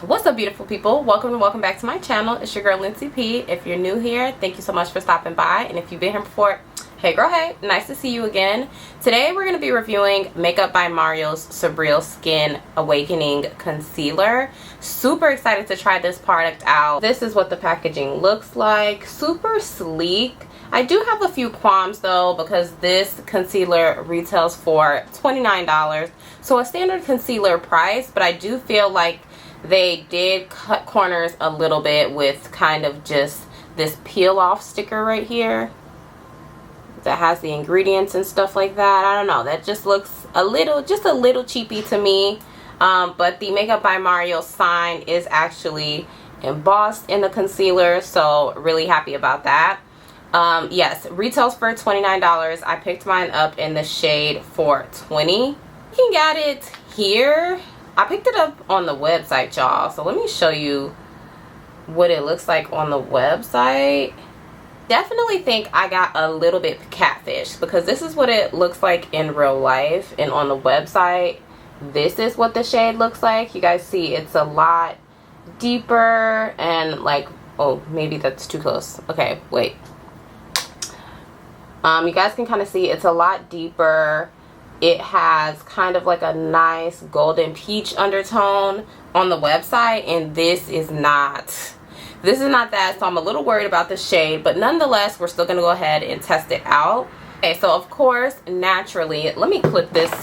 What's up, beautiful people? Welcome back to my channel. It's your girl Lincy P. If you're new here, thank you so much for stopping by, and if you've been here before, hey girl, hey, nice to see you again. Today we're going to be reviewing Makeup by Mario's Surreal Skin Awakening Concealer. Super excited to try this product out. This is what the packaging looks like. Super sleek. I do have a few qualms though, because this concealer retails for $29, so a standard concealer price, but I do feel like they did cut corners a little bit with kind of just this peel off sticker right here that has the ingredients and stuff like that. I don't know, that just looks a little cheapy to me. But the Makeup by Mario sign is actually embossed in the concealer, so really happy about that. Yes, retails for $29. I picked mine up in the shade for $20. You can get it here. I picked it up on the website, y'all, so let me show you what it looks like on the website. Definitely think I got a little bit catfish, because this is what it looks like in real life, and on the website this is what the shade looks like. You guys see it's a lot deeper, and like, oh, maybe that's too close. Okay, wait. You guys can kind of see it's a lot deeper. It has kind of like a nice golden peach undertone on the website, and this is not that, so I'm a little worried about the shade, but nonetheless we're still gonna go ahead and test it out. Okay, so of course, naturally, let me clip this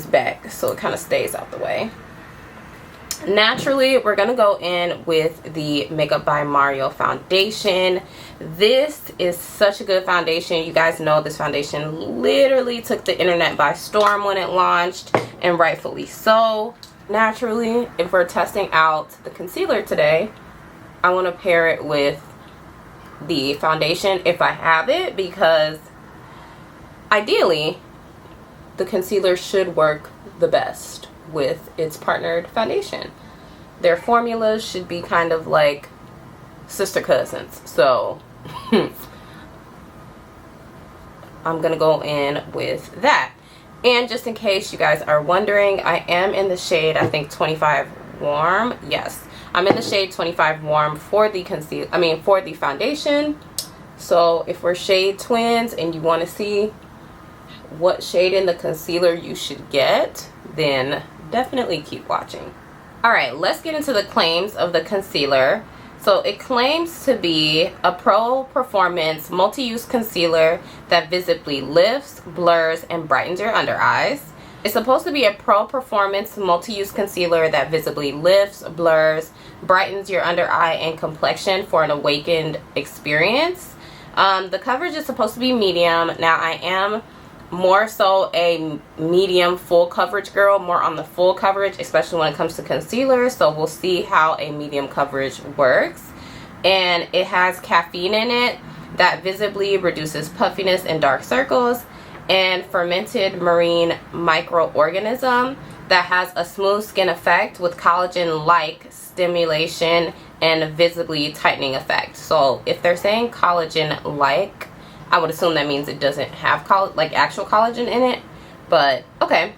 back so it kind of stays out the way. Naturally, we're gonna go in with the Makeup by Mario foundation. This is such a good foundation. You guys know this foundation literally took the internet by storm when it launched, and rightfully so. Naturally, if we're testing out the concealer today, I want to pair it with the foundation if I have it, because ideally the concealer should work the best with its partnered foundation. Their formulas should be kind of like sister cousins, so I'm gonna go in with that. And just in case you guys are wondering, I am in the shade, I think 25 warm. Yes, I'm in the shade 25 warm for the for the foundation. So if we're shade twins and you want to see what shade in the concealer you should get, then definitely keep watching. Alright, let's get into the claims of the concealer. So it claims to be a pro performance multi-use concealer that visibly lifts, blurs, and brightens your under eyes. It's supposed to be a pro performance multi-use concealer that visibly lifts, blurs, brightens your under eye and complexion for an awakened experience. The coverage is supposed to be medium. Now I am more so a medium full coverage girl, more on the full coverage, especially when it comes to concealer, so we'll see how a medium coverage works. And it has caffeine in it that visibly reduces puffiness and dark circles, and fermented marine microorganism that has a smooth skin effect with collagen like stimulation and visibly tightening effect. So if they're saying collagen like, I would assume that means it doesn't have actual collagen in it, but okay.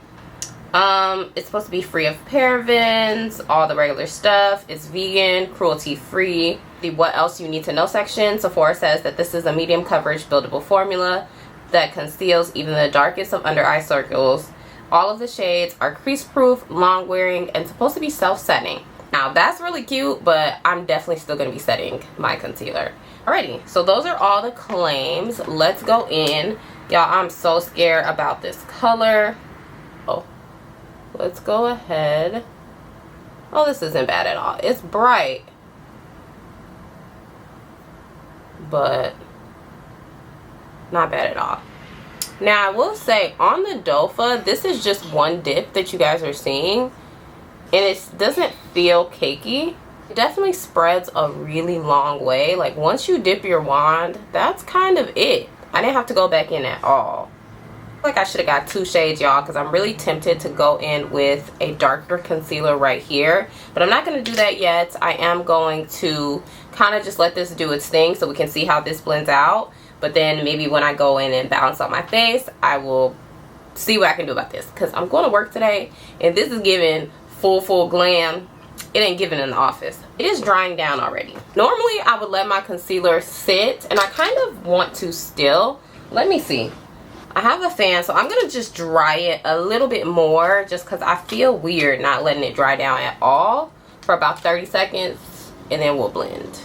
It's supposed to be free of parabens, all the regular stuff. It's vegan, cruelty free. The what else you need to know section, Sephora says that this is a medium coverage buildable formula that conceals even the darkest of under eye circles. All of the shades are crease proof, long wearing, and supposed to be self-setting. Now that's really cute, but I'm definitely still going to be setting my concealer. Alrighty, so those are all the claims. Let's go in. Y'all, I'm so scared about this color. Oh, let's go ahead. Oh, this isn't bad at all. It's bright, but not bad at all. Now I will say, on the dofa, this is just one dip that you guys are seeing, and it doesn't feel cakey. It definitely spreads a really long way. Like once you dip your wand, that's kind of it. I didn't have to go back in at all. Like I should have got two shades, y'all, because I'm really tempted to go in with a darker concealer right here, but I'm not going to do that yet. I am going to kind of just let this do its thing so we can see how this blends out, but then maybe when I go in and balance out my face, I will see what I can do about this, because I'm going to work today and this is giving full glam it ain't giving in the office. It is drying down already. Normally I would let my concealer sit, and I kind of want to still. Let me see. I have a fan, so I'm gonna just dry it a little bit more, just because I feel weird not letting it dry down at all for about 30 seconds, and then we'll blend.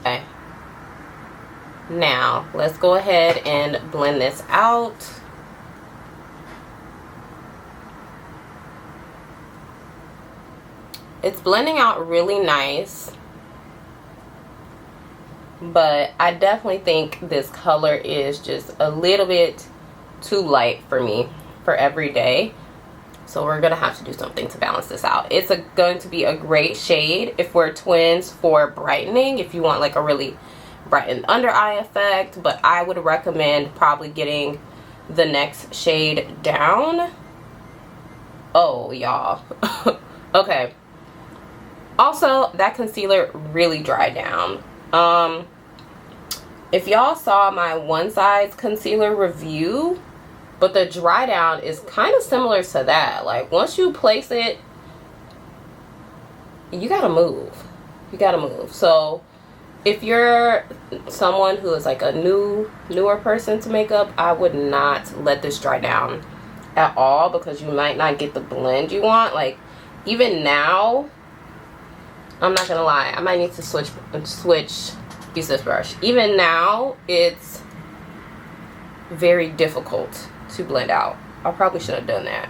Okay. Now let's go ahead and blend this out. It's blending out really nice, but I definitely think this color is just a little bit too light for me for every day. So we're gonna have to do something to balance this out. It's going to be a great shade if we're twins for brightening, if you want like a really brightened under eye effect, but I would recommend probably getting the next shade down. Oh, y'all. Okay. Also, that concealer really dried down. If y'all saw my one size concealer review, but the dry down is kind of similar to that. Like, once you place it, you gotta move. You gotta move. So if you're someone who is like a newer person to makeup, I would not let this dry down at all, because you might not get the blend you want. Like, even now, I'm not gonna lie, I might need to switch use this brush. Even now, it's very difficult to blend out. I probably should have done that.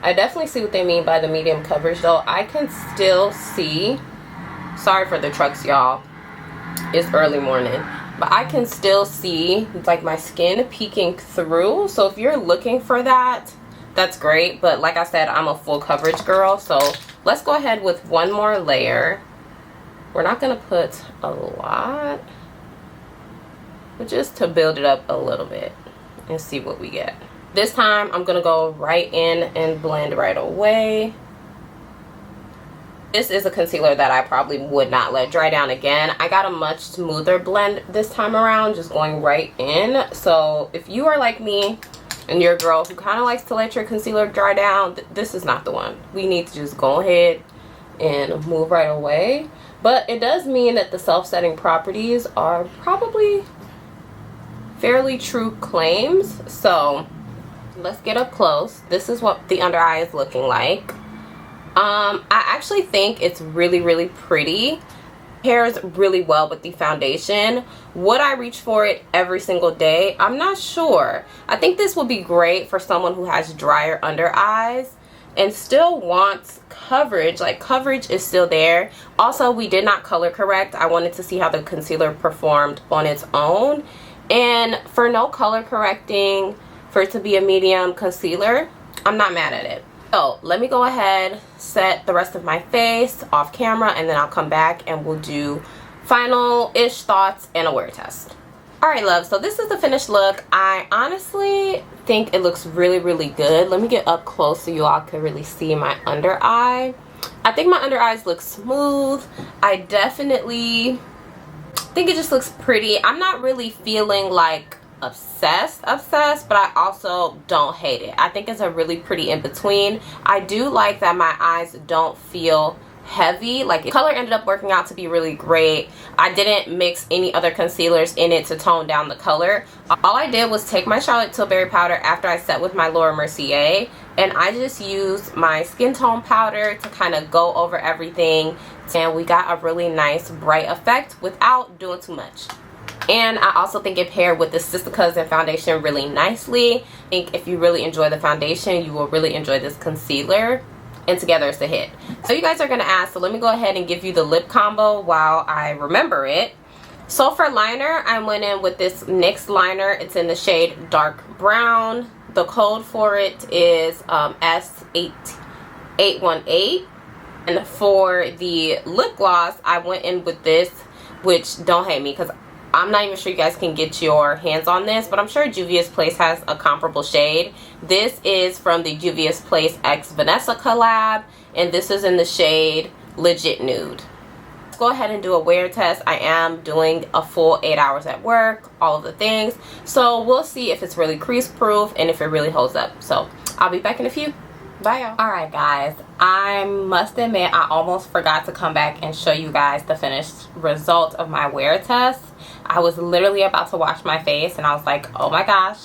I definitely see what they mean by the medium coverage though. I can still see, sorry for the trucks y'all, it's early morning, but I can still see like my skin peeking through. So if you're looking for that, that's great. But like I said, I'm a full coverage girl, so let's go ahead with one more layer. We're not gonna put a lot, but just to build it up a little bit and see what we get. This time I'm gonna go right in and blend right away. This is a concealer that I probably would not let dry down again. I got a much smoother blend this time around, just going right in. So if you are like me and you're a girl who kind of likes to let your concealer dry down, this is not the one. We need to just go ahead and move right away. But it does mean that the self-setting properties are probably fairly true claims. So let's get up close. This is what the under eye is looking like. I actually think it's really pretty. Pairs really well with the foundation. Would I reach for it every single day? I'm not sure. I think this would be great for someone who has drier under eyes and still wants coverage. Like, coverage is still there. Also, we did not color correct. I wanted to see how the concealer performed on its own, and for no color correcting, for it to be a medium concealer, I'm not mad at it. So let me go ahead, set the rest of my face off camera, and then I'll come back and we'll do final-ish thoughts and a wear test. Alright, love, so this is the finished look. I honestly think it looks really good. Let me get up close so you all can really see my under eye. I think my under eyes look smooth. I definitely think it just looks pretty. I'm not really feeling like obsessed, but I also don't hate it. I think it's a really pretty in between. I do like that my eyes don't feel heavy. Like, the color ended up working out to be really great. I didn't mix any other concealers in it to tone down the color. All I did was take my Charlotte Tilbury powder after I set with my Laura Mercier, and I just used my skin tone powder to kind of go over everything, and we got a really nice bright effect without doing too much. And I also think it paired with the Sister Cousin foundation really nicely. I think if you really enjoy the foundation, you will really enjoy this concealer, and together it's a hit. So you guys are gonna ask, so let me go ahead and give you the lip combo while I remember it. So for liner, I went in with this NYX liner. It's in the shade dark brown. The code for it is S818. And for the lip gloss, I went in with this, which, don't hate me because I'm not even sure you guys can get your hands on this, but I'm sure Juvia's Place has a comparable shade. This is from the Juvia's Place X Vanessa collab, and this is in the shade Legit Nude. Let's go ahead and do a wear test. I am doing a full 8 hours at work, all of the things. So we'll see if it's really crease proof and if it really holds up. So I'll be back in a few. Bye, y'all. Alright, guys, I must admit I almost forgot to come back and show you guys the finished result of my wear test. I was literally about to wash my face and I was like, oh my gosh,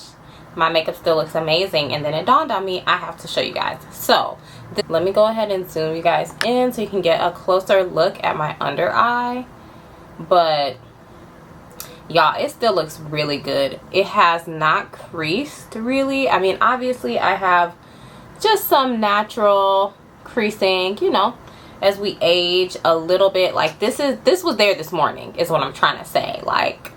my makeup still looks amazing. And then it dawned on me I have to show you guys. So let me go ahead and zoom you guys in so you can get a closer look at my under eye. But y'all, it still looks really good. It has not creased really. I mean, obviously I have just some natural creasing, you know, as we age a little bit. Like this was there this morning is what I'm trying to say. Like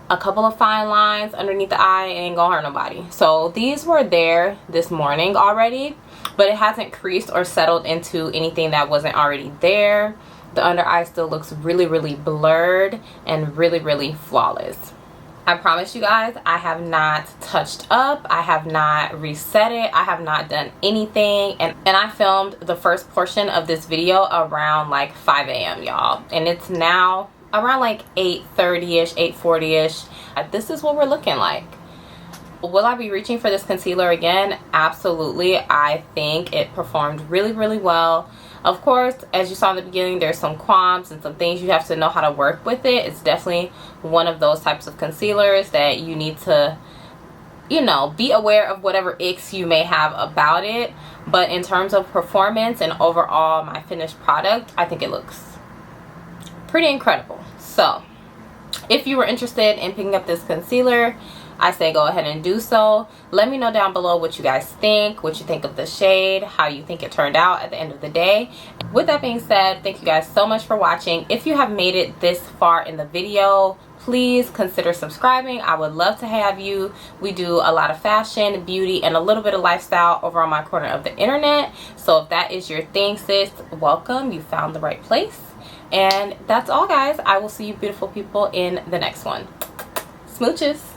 a couple of fine lines underneath the eye ain't gonna hurt nobody. So these were there this morning already, but it hasn't creased or settled into anything that wasn't already there. The under eye still looks really, really blurred and really, really flawless. I promise you guys, I have not touched up, I have not reset it, I have not done anything, and I filmed the first portion of this video around like 5 a.m. y'all, and it's now around like 8:30ish, 8:40ish. This is what we're looking like. Will I be reaching for this concealer again? Absolutely. I think it performed really, really well. Of course, as you saw in the beginning, there's some qualms and some things you have to know how to work with it. It's definitely one of those types of concealers that you need to, you know, be aware of whatever icks you may have about it. But in terms of performance and overall my finished product, I think it looks pretty incredible. So if you were interested in picking up this concealer, I say go ahead and do so. Let me know down below what you guys think, what you think of the shade, how you think it turned out at the end of the day. With that being said, thank you guys so much for watching. If you have made it this far in the video, please consider subscribing. I would love to have you. We do a lot of fashion, beauty, and a little bit of lifestyle over on my corner of the internet. So if that is your thing, sis, welcome. You found the right place. And that's all, guys. I will see you beautiful people in the next one. Smooches.